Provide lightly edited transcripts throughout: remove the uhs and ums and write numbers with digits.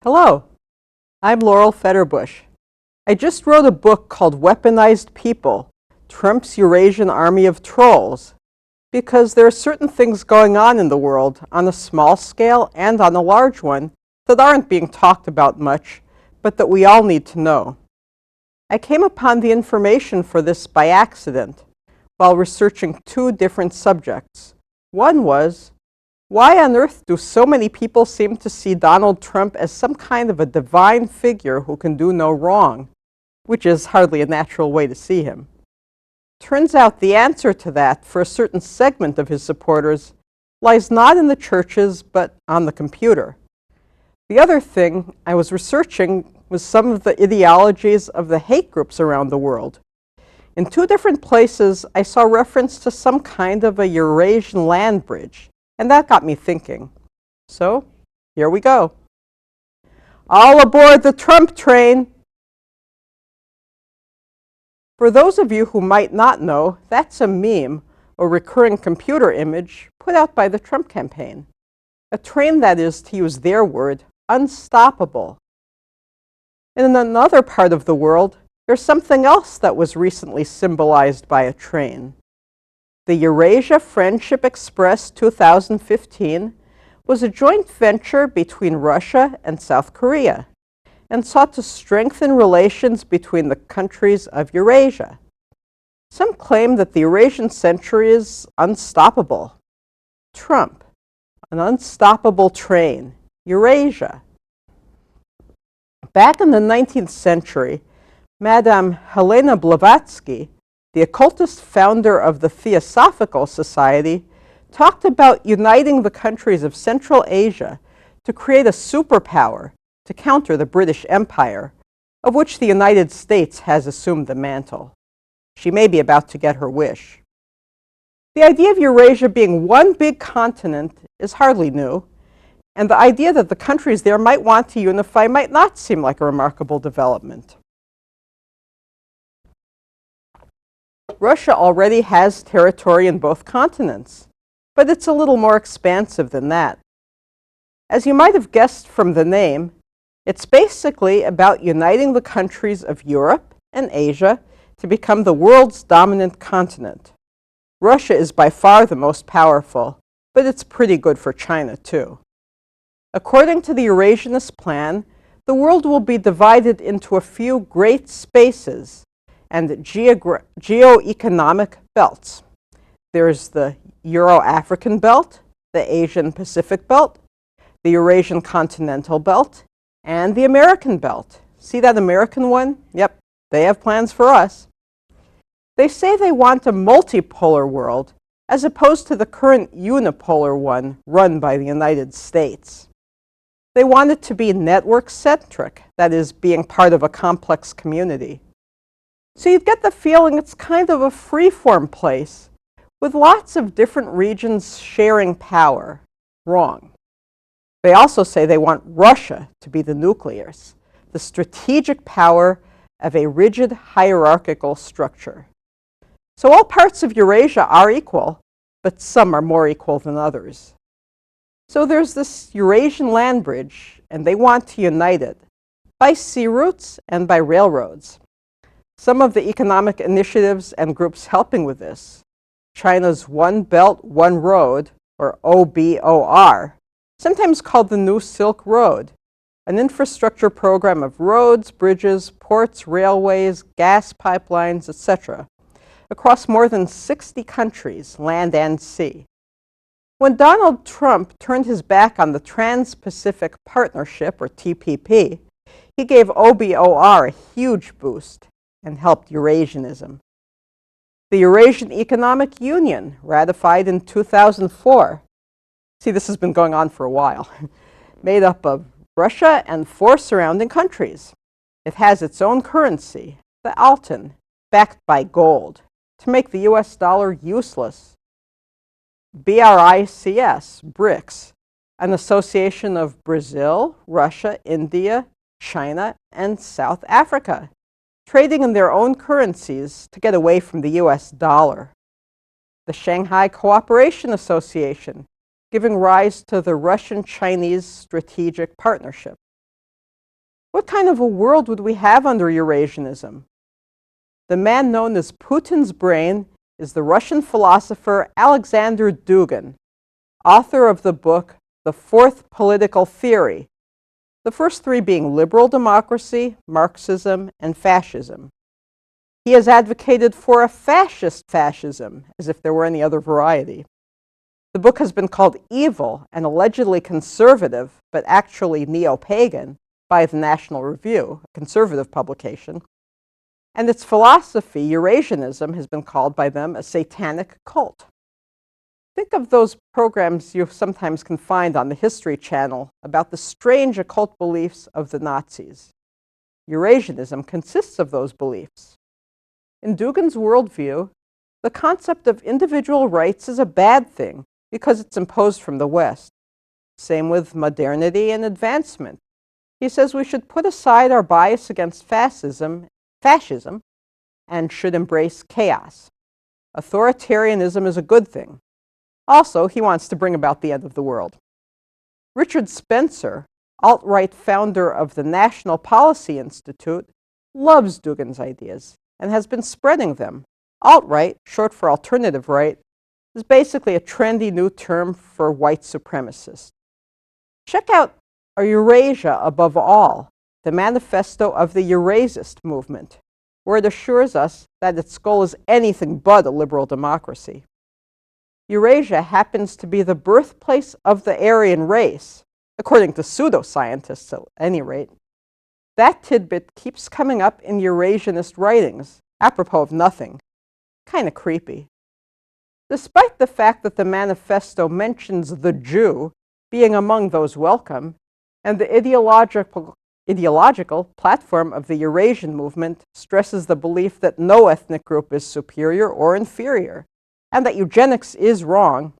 Hello, I'm Laurel Fetterbush. I just wrote a book called Weaponized People, Trump's Eurasian Army of Trolls, because there are certain things going on in the world on a small scale and on a large one that aren't being talked about much, but that we all need to know. I came upon the information for this by accident while researching two different subjects. One was, why on earth do so many people seem to see Donald Trump as some kind of a divine figure who can do no wrong, which is hardly a natural way to see him? Turns out the answer to that for a certain segment of his supporters lies not in the churches, but on the computer. The other thing I was researching was some of the ideologies of the hate groups around the world. In two different places, I saw reference to some kind of a Eurasian land bridge, and that got me thinking. So, here we go. All aboard the Trump train! For those of you who might not know, that's a meme, or recurring computer image, put out by the Trump campaign. A train that is, to use their word, unstoppable. In another part of the world, there's something else that was recently symbolized by a train. The Eurasia Friendship Express 2015 was a joint venture between Russia and South Korea and sought to strengthen relations between the countries of Eurasia. Some claim that the Eurasian century is unstoppable. Trump, an unstoppable train, Eurasia. Back in the 19th century, Madame Helena Blavatsky, the occultist founder of the Theosophical Society, talked about uniting the countries of Central Asia to create a superpower to counter the British Empire, of which the United States has assumed the mantle. She may be about to get her wish. The idea of Eurasia being one big continent is hardly new, and the idea that the countries there might want to unify might not seem like a remarkable development. Russia already has territory in both continents, but it's a little more expansive than that. As you might have guessed from the name, it's basically about uniting the countries of Europe and Asia to become the world's dominant continent. Russia is by far the most powerful, but it's pretty good for China too. According to the Eurasianist plan, the world will be divided into a few great spaces and geo-economic belts. There's the Euro-African belt, the Asian-Pacific belt, the Eurasian continental belt, and the American belt. See that American one? Yep, they have plans for us. They say they want a multipolar world as opposed to the current unipolar one run by the United States. They want it to be network-centric, that is, being part of a complex community. So you get the feeling it's kind of a free-form place with lots of different regions sharing power. Wrong. They also say they want Russia to be the nucleus, the strategic power of a rigid hierarchical structure. So all parts of Eurasia are equal, but some are more equal than others. So there's this Eurasian land bridge, and they want to unite it by sea routes and by railroads. Some of the economic initiatives and groups helping with this, China's One Belt, One Road, or OBOR, sometimes called the New Silk Road, an infrastructure program of roads, bridges, ports, railways, gas pipelines, etc., across more than 60 countries, land and sea. When Donald Trump turned his back on the Trans-Pacific Partnership, or TPP, he gave OBOR a huge boost and helped Eurasianism. The Eurasian Economic Union, ratified in 2004, see, this has been going on for a while, made up of Russia and 4 surrounding countries. It has its own currency, the Alton, backed by gold, to make the US dollar useless. BRICS, an association of Brazil, Russia, India, China, and South Africa, trading in their own currencies to get away from the US dollar. The Shanghai Cooperation Association, giving rise to the Russian-Chinese Strategic Partnership. What kind of a world would we have under Eurasianism? The man known as Putin's brain is the Russian philosopher Alexander Dugin, author of the book The Fourth Political Theory, the first three being liberal democracy, Marxism, and fascism. He has advocated for a fascist fascism, as if there were any other variety. The book has been called evil and allegedly conservative, but actually neo-pagan, by the National Review, a conservative publication. And its philosophy, Eurasianism, has been called by them a satanic cult. Think of those programs you sometimes can find on the History Channel about the strange occult beliefs of the Nazis. Eurasianism consists of those beliefs. In Dugin's worldview, the concept of individual rights is a bad thing because it's imposed from the West. Same with modernity and advancement. He says we should put aside our bias against fascism, and should embrace chaos. Authoritarianism is a good thing. Also, he wants to bring about the end of the world. Richard Spencer, alt-right founder of the National Policy Institute, loves Dugin's ideas and has been spreading them. Alt-right, short for alternative right, is basically a trendy new term for white supremacists. Check out Eurasia Above All, the manifesto of the Eurasianist movement, where it assures us that its goal is anything but a liberal democracy. Eurasia happens to be the birthplace of the Aryan race, according to pseudoscientists at any rate. That tidbit keeps coming up in Eurasianist writings, apropos of nothing. Kind of creepy. Despite the fact that the manifesto mentions the Jew being among those welcome, and the ideological platform of the Eurasian movement stresses the belief that no ethnic group is superior or inferior, and that eugenics is wrong,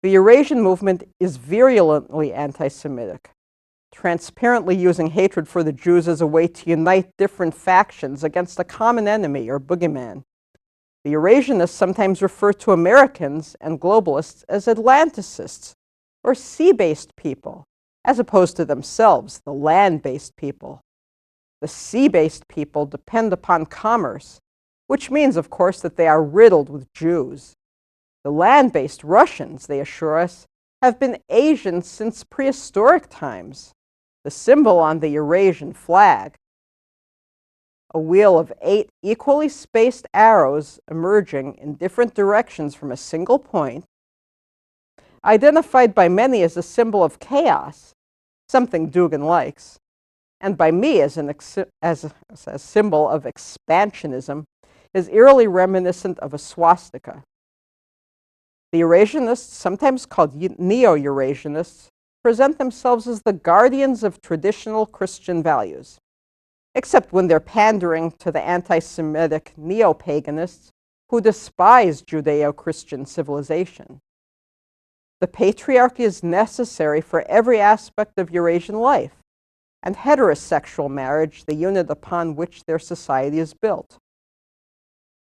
the Eurasian movement is virulently anti-Semitic, transparently using hatred for the Jews as a way to unite different factions against a common enemy or boogeyman. The Eurasianists sometimes refer to Americans and globalists as Atlanticists, or sea-based people, as opposed to themselves, the land-based people. The sea-based people depend upon commerce, which means, of course, that they are riddled with Jews. The land-based Russians, they assure us, have been Asian since prehistoric times. The symbol on the Eurasian flag, a wheel of 8 equally spaced arrows emerging in different directions from a single point, identified by many as a symbol of chaos, something Dugin likes, and by me as a symbol of expansionism, is eerily reminiscent of a swastika. The Eurasianists, sometimes called neo-Eurasianists, present themselves as the guardians of traditional Christian values, except when they're pandering to the anti-Semitic neo-paganists who despise Judeo-Christian civilization. The patriarchy is necessary for every aspect of Eurasian life, and heterosexual marriage the unit upon which their society is built.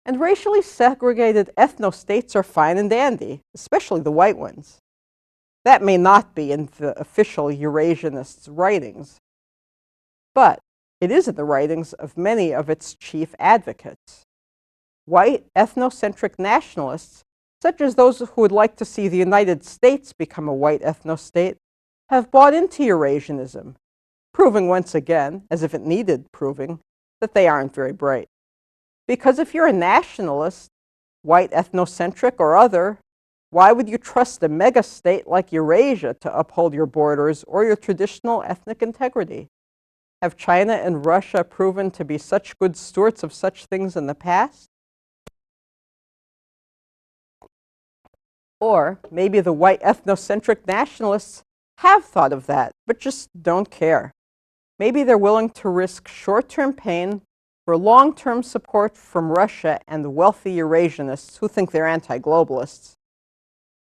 And racially segregated ethno-states are fine and dandy, especially the white ones. That may not be in the official Eurasianists' writings, but it is in the writings of many of its chief advocates. White ethnocentric nationalists, such as those who would like to see the United States become a white ethno-state, have bought into Eurasianism, proving once again, as if it needed proving, that they aren't very bright. Because if you're a nationalist, white ethnocentric or other, why would you trust a mega-state like Eurasia to uphold your borders or your traditional ethnic integrity? Have China and Russia proven to be such good stewards of such things in the past? Or maybe the white ethnocentric nationalists have thought of that, but just don't care. Maybe they're willing to risk short-term pain for long-term support from Russia and the wealthy Eurasianists who think they're anti-globalists.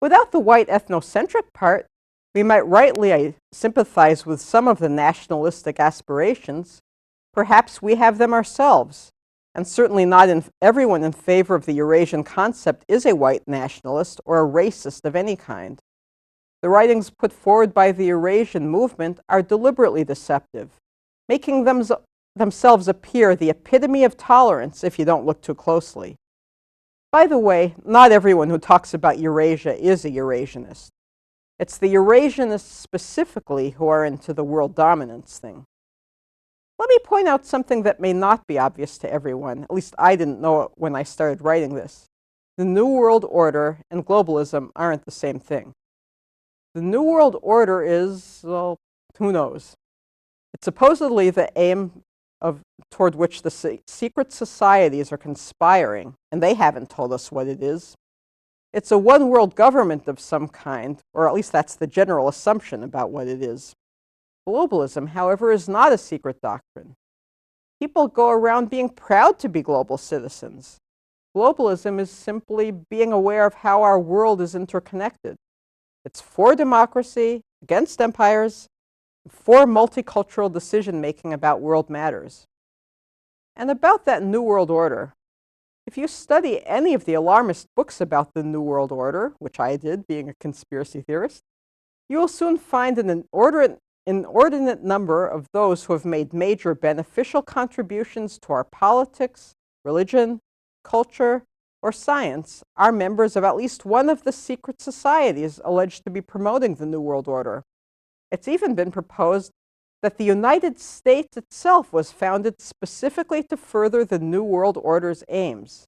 Without the white ethnocentric part, we might rightly sympathize with some of the nationalistic aspirations. Perhaps we have them ourselves, and certainly not everyone in favor of the Eurasian concept is a white nationalist or a racist of any kind. The writings put forward by the Eurasian movement are deliberately deceptive, making themselves appear the epitome of tolerance if you don't look too closely. By the way, not everyone who talks about Eurasia is a Eurasianist. It's the Eurasianists specifically who are into the world dominance thing. Let me point out something that may not be obvious to everyone, at least I didn't know it when I started writing this. The New World Order and globalism aren't the same thing. The New World Order is, well, who knows? It's supposedly the aim toward which the secret societies are conspiring, and they haven't told us what it is. It's a one-world government of some kind, or at least that's the general assumption about what it is. Globalism, however, is not a secret doctrine. People go around being proud to be global citizens. Globalism is simply being aware of how our world is interconnected. It's for democracy, against empires, for multicultural decision-making about world matters. And about that New World Order, if you study any of the alarmist books about the New World Order, which I did, being a conspiracy theorist, you will soon find an inordinate number of those who have made major beneficial contributions to our politics, religion, culture, or science are members of at least one of the secret societies alleged to be promoting the New World Order. It's even been proposed that the United States itself was founded specifically to further the New World Order's aims.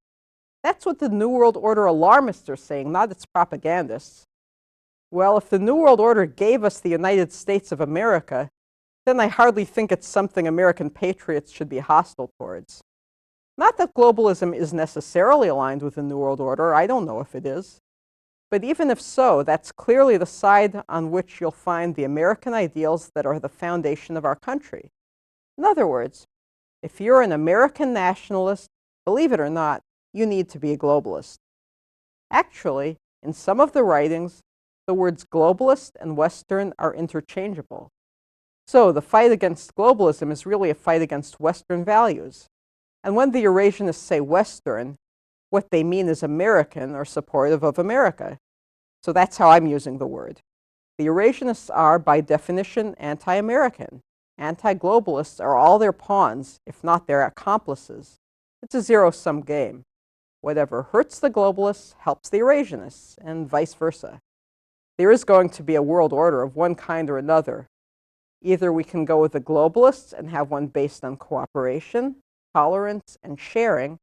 That's what the New World Order alarmists are saying, not its propagandists. Well, if the New World Order gave us the United States of America, then I hardly think it's something American patriots should be hostile towards. Not that globalism is necessarily aligned with the New World Order, I don't know if it is. But even if so, that's clearly the side on which you'll find the American ideals that are the foundation of our country. In other words, if you're an American nationalist, believe it or not, you need to be a globalist. Actually, in some of the writings, the words globalist and Western are interchangeable. So the fight against globalism is really a fight against Western values. And when the Eurasianists say Western, what they mean is American or supportive of America. So that's how I'm using the word. The Eurasianists are, by definition, anti-American. Anti-globalists are all their pawns, if not their accomplices. It's a zero-sum game. Whatever hurts the globalists helps the Eurasianists, and vice versa. There is going to be a world order of one kind or another. Either we can go with the globalists and have one based on cooperation, tolerance, and sharing,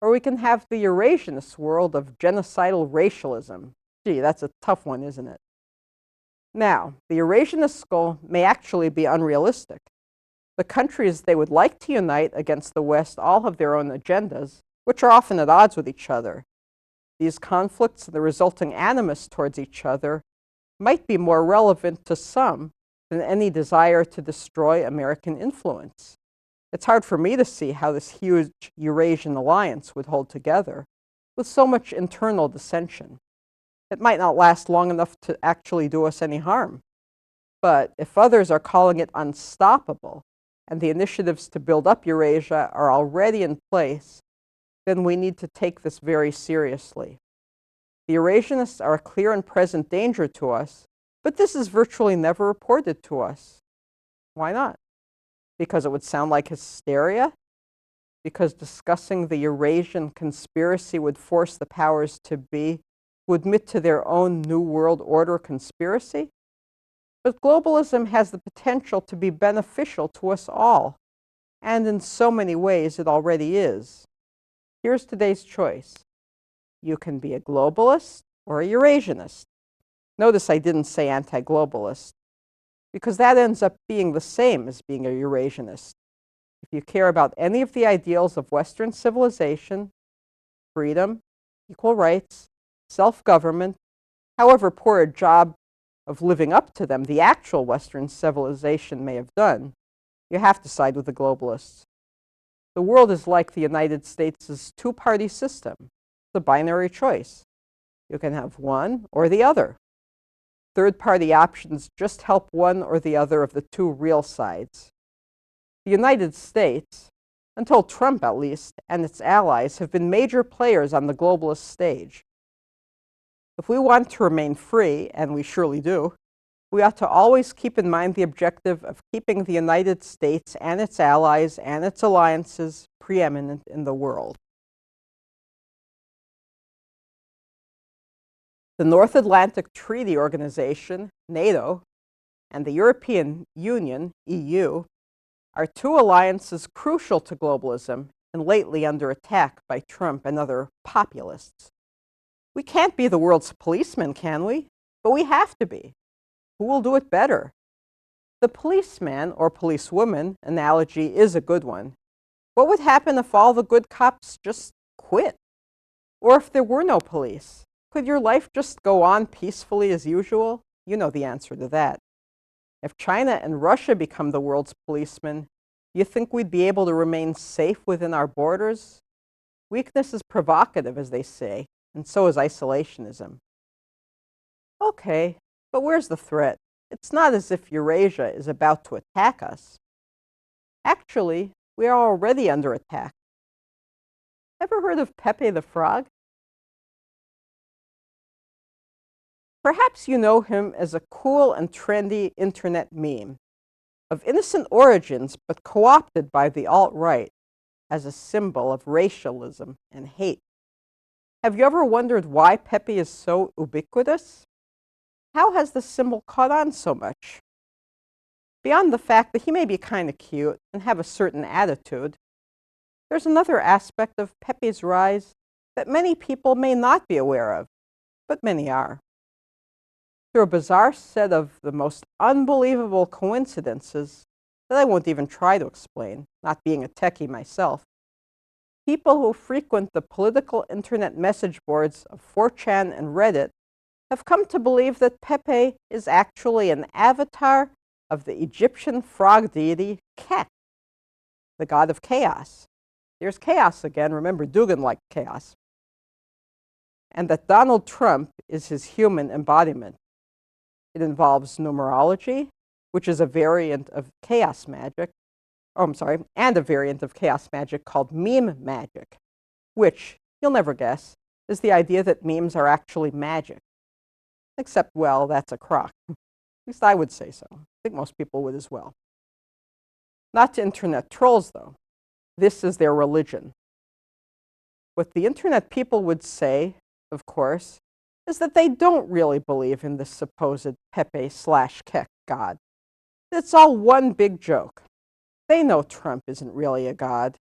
or we can have the Eurasianist world of genocidal racialism. Gee, that's a tough one, isn't it? Now, the Eurasianist goal may actually be unrealistic. The countries they would like to unite against the West all have their own agendas, which are often at odds with each other. These conflicts and the resulting animus towards each other might be more relevant to some than any desire to destroy American influence. It's hard for me to see how this huge Eurasian alliance would hold together with so much internal dissension. It might not last long enough to actually do us any harm. But if others are calling it unstoppable, and the initiatives to build up Eurasia are already in place, then we need to take this very seriously. The Eurasianists are a clear and present danger to us, but this is virtually never reported to us. Why not? Because it would sound like hysteria? Because discussing the Eurasian conspiracy would force the powers to be to admit to their own New World Order conspiracy? But globalism has the potential to be beneficial to us all, and in so many ways it already is. Here's today's choice. You can be a globalist or a Eurasianist. Notice I didn't say anti-globalist, because that ends up being the same as being a Eurasianist. If you care about any of the ideals of Western civilization, freedom, equal rights, self-government, however poor a job of living up to them the actual Western civilization may have done, you have to side with the globalists. The world is like the United States' two-party system. It's a binary choice. You can have one or the other. Third-party options just help one or the other of the two real sides. The United States, until Trump at least, and its allies have been major players on the globalist stage. If we want to remain free, and we surely do, We ought to always keep in mind the objective of keeping the United States and its allies and its alliances preeminent in the world. The North Atlantic Treaty Organization, NATO, and the European Union, EU, are two alliances crucial to globalism and lately under attack by Trump and other populists. We can't be the world's policemen, can we? But we have to be. Who will do it better? The policeman or policewoman analogy is a good one. What would happen if all the good cops just quit? Or if there were no police? Could your life just go on peacefully as usual? You know the answer to that. If China and Russia become the world's policemen, you think we'd be able to remain safe within our borders? Weakness is provocative, as they say, and so is isolationism. Okay, but where's the threat? It's not as if Eurasia is about to attack us. Actually, we are already under attack. Ever heard of Pepe the Frog? Perhaps you know him as a cool and trendy internet meme of innocent origins but co-opted by the alt-right as a symbol of racialism and hate. Have you ever wondered why Pepe is so ubiquitous? How has the symbol caught on so much? Beyond the fact that he may be kind of cute and have a certain attitude, there's another aspect of Pepe's rise that many people may not be aware of, but many are. Through a bizarre set of the most unbelievable coincidences that I won't even try to explain, not being a techie myself, people who frequent the political internet message boards of 4chan and Reddit have come to believe that Pepe is actually an avatar of the Egyptian frog deity Kek, the god of chaos. There's chaos again. Remember, Dugan liked chaos. And that Donald Trump is his human embodiment. It involves numerology, which is a variant of chaos magic. And a variant of chaos magic called meme magic, which, you'll never guess, is the idea that memes are actually magic. Except, well, that's a crock. At least I would say so. I think most people would as well. Not to internet trolls, though. This is their religion. What the internet people would say, of course, is that they don't really believe in this supposed Pepe/Kek god. It's all one big joke. They know Trump isn't really a god.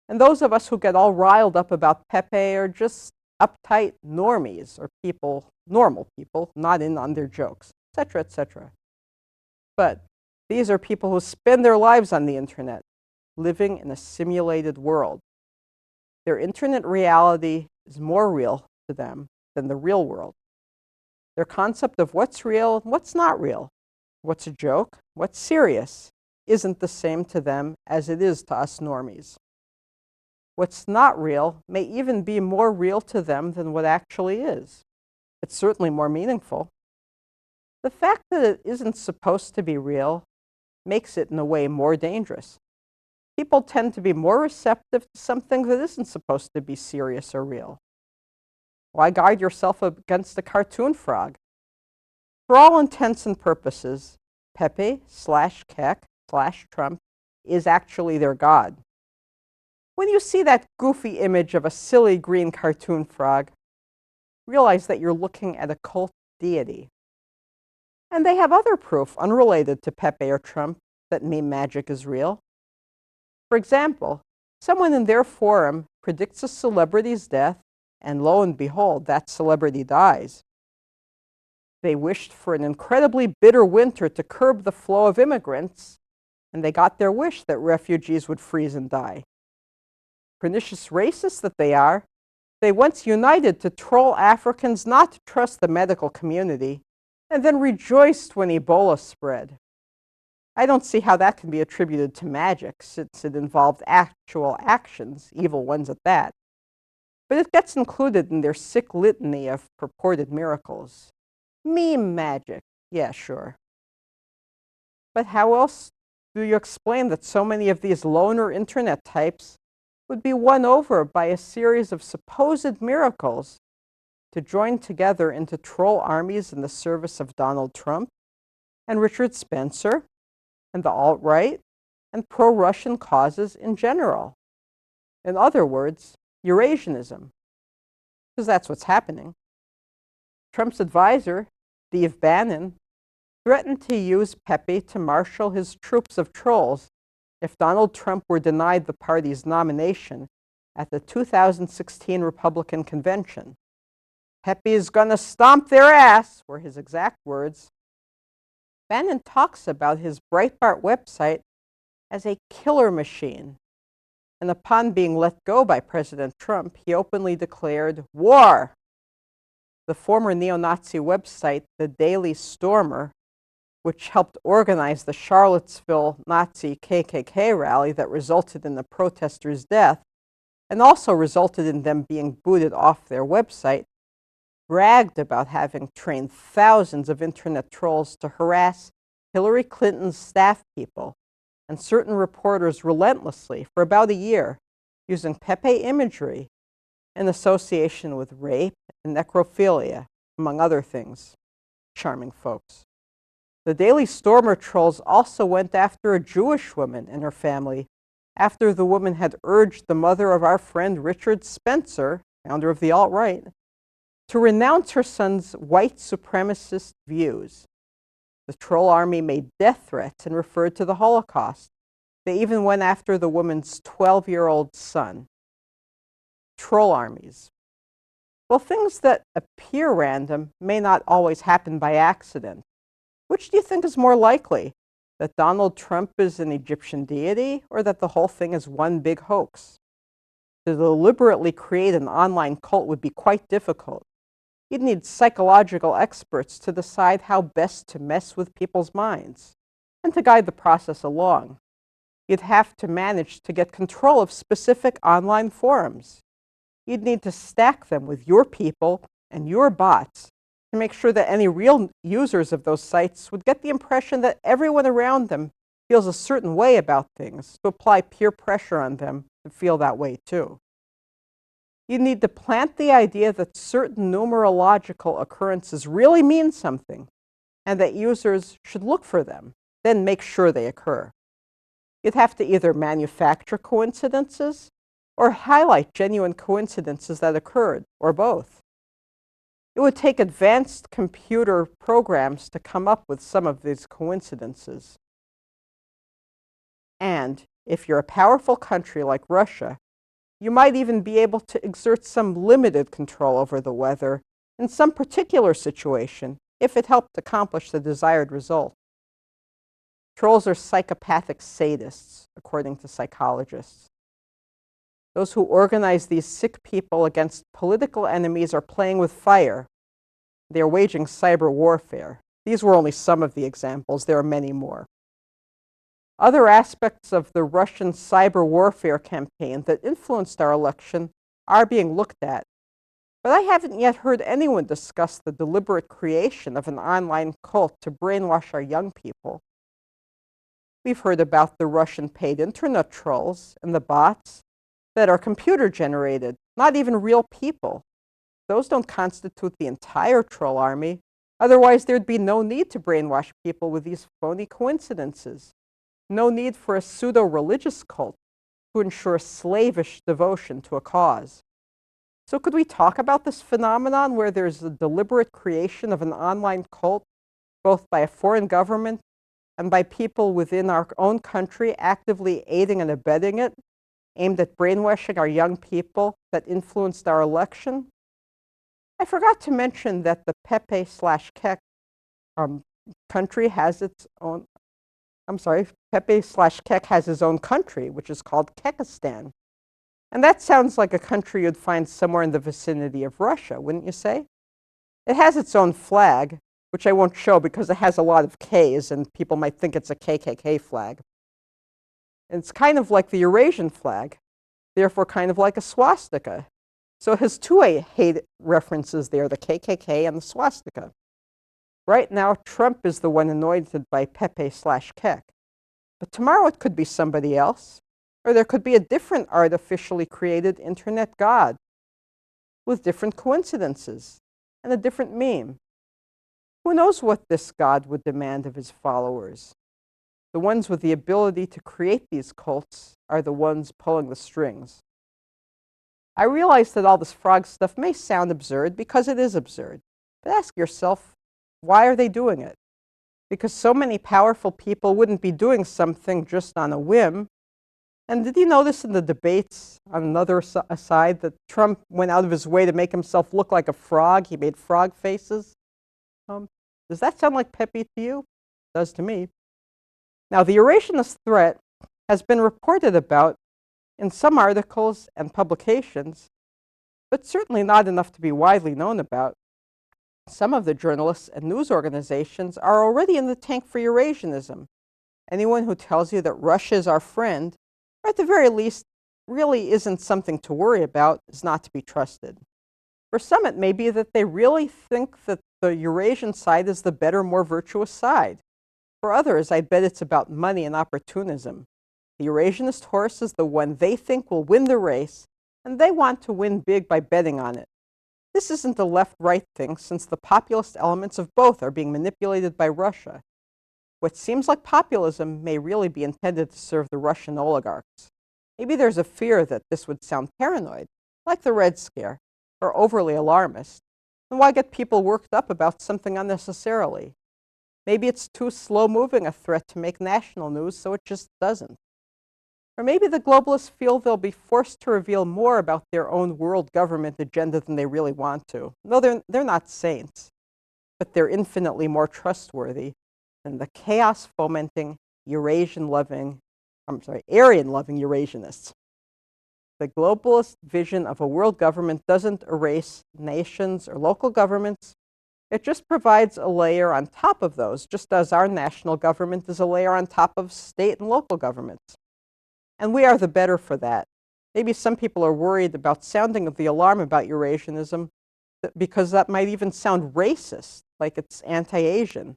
And those of us who get all riled up about Pepe are just uptight normies, or normal people, not in on their jokes, etc., etc. But these are people who spend their lives on the internet, living in a simulated world. Their internet reality is more real to them than the real world. Their concept of what's real and what's not real, what's a joke, what's serious, isn't the same to them as it is to us normies. What's not real may even be more real to them than what actually is. It's certainly more meaningful. The fact that it isn't supposed to be real makes it, in a way, more dangerous. People tend to be more receptive to something that isn't supposed to be serious or real. Why guard yourself against a cartoon frog? For all intents and purposes, Pepe/Kek/Trump is actually their god. When you see that goofy image of a silly green cartoon frog, realize that you're looking at a cult deity. And they have other proof unrelated to Pepe or Trump that meme magic is real. For example, someone in their forum predicts a celebrity's death, and lo and behold, that celebrity dies. They wished for an incredibly bitter winter to curb the flow of immigrants, and they got their wish that refugees would freeze and die. Pernicious racists that they are, they once united to troll Africans not to trust the medical community, and then rejoiced when Ebola spread. I don't see how that can be attributed to magic, since it involved actual actions, evil ones at that. But it gets included in their sick litany of purported miracles. Meme magic, yeah, sure. But how else do you explain that so many of these loner internet types would be won over by a series of supposed miracles to join together into troll armies in the service of Donald Trump? and Richard Spencer and the alt-right and pro-Russian causes in general. In other words, Eurasianism, because that's what's happening. Trump's advisor, Steve Bannon, threatened to use Pepe to marshal his troops of trolls if Donald Trump were denied the party's nomination at the 2016 Republican convention. Pepe is gonna stomp their ass, were his exact words. Bannon talks about his Breitbart website as a killer machine, and upon being let go by President Trump, he openly declared war. The former neo-Nazi website, The Daily Stormer, which helped organize the Charlottesville Nazi KKK rally that resulted in the protesters' death, and also resulted in them being booted off their website, bragged about having trained thousands of internet trolls to harass Hillary Clinton's staff people and certain reporters relentlessly for about a year, using Pepe imagery in association with rape and necrophilia, among other things. Charming folks. The Daily Stormer trolls also went after a Jewish woman and her family after the woman had urged the mother of our friend Richard Spencer, founder of the alt-right, to renounce her son's white supremacist views. The troll army made death threats and referred to the Holocaust. They even went after the woman's 12-year-old son. Troll armies. Well, things that appear random may not always happen by accident. Which do you think is more likely? That Donald Trump is an Egyptian deity, or that the whole thing is one big hoax? To deliberately create an online cult would be quite difficult. You'd need psychological experts to decide how best to mess with people's minds and to guide the process along. You'd have to manage to get control of specific online forums. You'd need to stack them with your people and your bots to make sure that any real users of those sites would get the impression that everyone around them feels a certain way about things, to apply peer pressure on them to feel that way too. You need to plant the idea that certain numerological occurrences really mean something, and that users should look for them, then make sure they occur. You'd have to either manufacture coincidences or highlight genuine coincidences that occurred, or both. It would take advanced computer programs to come up with some of these coincidences. And if you're a powerful country like Russia, you might even be able to exert some limited control over the weather in some particular situation if it helped accomplish the desired result. Trolls are psychopathic sadists, according to psychologists. Those who organize these sick people against political enemies are playing with fire. They are waging cyber warfare. These were only some of the examples. There are many more. Other aspects of the Russian cyber warfare campaign that influenced our election are being looked at, but I haven't yet heard anyone discuss the deliberate creation of an online cult to brainwash our young people. We've heard about the Russian paid internet trolls and the bots that are computer-generated, not even real people. Those don't constitute the entire troll army. Otherwise, there'd be no need to brainwash people with these phony coincidences. No need for a pseudo-religious cult to ensure slavish devotion to a cause. So could we talk about this phenomenon where there's a deliberate creation of an online cult, both by a foreign government and by people within our own country actively aiding and abetting it, aimed at brainwashing our young people that influenced our election? I forgot to mention that the Pepe/Kek country has its own, Pepe/Kek has his own country, which is called Kekistan. And that sounds like a country you'd find somewhere in the vicinity of Russia, wouldn't you say? It has its own flag, which I won't show because it has a lot of Ks and people might think it's a KKK flag. And it's kind of like the Eurasian flag, therefore kind of like a swastika. So it has two hate references there, the KKK and the swastika. Right now, Trump is the one anointed by Pepe/Kek. But tomorrow it could be somebody else, or there could be a different artificially created internet god with different coincidences and a different meme. Who knows what this God would demand of his followers? The ones with the ability to create these cults are the ones pulling the strings. I realize that all this frog stuff may sound absurd because it is absurd. But ask yourself, why are they doing it? Because so many powerful people wouldn't be doing something just on a whim. And did you notice in the debates, on another aside, that Trump went out of his way to make himself look like a frog? He made frog faces. Does that sound like Pepe to you? It does to me. Now, the Eurasianist threat has been reported about in some articles and publications, but certainly not enough to be widely known about. Some of the journalists and news organizations are already in the tank for Eurasianism. Anyone who tells you that Russia is our friend, or at the very least, really isn't something to worry about, is not to be trusted. For some, it may be that they really think that the Eurasian side is the better, more virtuous side. For others, I bet it's about money and opportunism. The Eurasianist horse is the one they think will win the race, and they want to win big by betting on it. This isn't a left-right thing, since the populist elements of both are being manipulated by Russia. What seems like populism may really be intended to serve the Russian oligarchs. Maybe there's a fear that this would sound paranoid, like the Red Scare, or overly alarmist. And why get people worked up about something unnecessarily? Maybe it's too slow-moving a threat to make national news, so it just doesn't. Or maybe the globalists feel they'll be forced to reveal more about their own world government agenda than they really want to. No, they're not saints, but they're infinitely more trustworthy than the chaos-fomenting, Aryan-loving Eurasianists. The globalist vision of a world government doesn't erase nations or local governments. It just provides a layer on top of those, just as our national government is a layer on top of state and local governments. And we are the better for that. Maybe some people are worried about sounding the alarm about Eurasianism because that might even sound racist, like it's anti-Asian.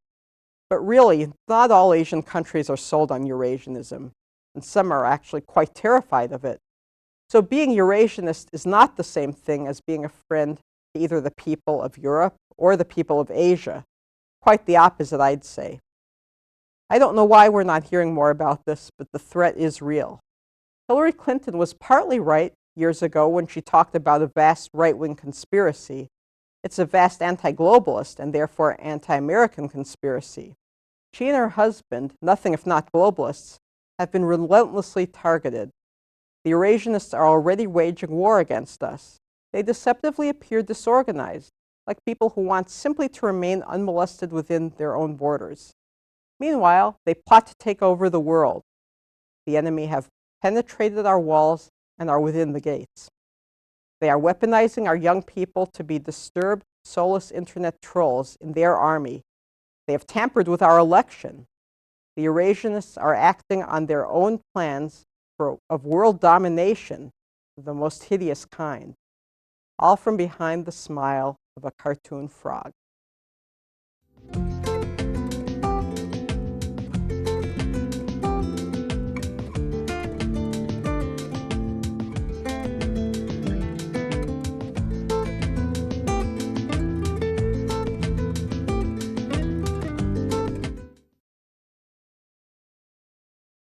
But really, not all Asian countries are sold on Eurasianism, and some are actually quite terrified of it. So being Eurasianist is not the same thing as being a friend to either the people of Europe or the people of Asia. Quite the opposite, I'd say. I don't know why we're not hearing more about this, but the threat is real. Hillary Clinton was partly right years ago when she talked about a vast right-wing conspiracy. It's a vast anti-globalist and therefore anti-American conspiracy. She and her husband, nothing if not globalists, have been relentlessly targeted. The Eurasianists are already waging war against us. They deceptively appear disorganized, like people who want simply to remain unmolested within their own borders. Meanwhile, they plot to take over the world. The enemy have penetrated our walls and are within the gates. They are weaponizing our young people to be disturbed, soulless internet trolls in their army. They have tampered with our election. The Eurasianists are acting on their own plans of world domination of the most hideous kind, all from behind the smile of a cartoon frog.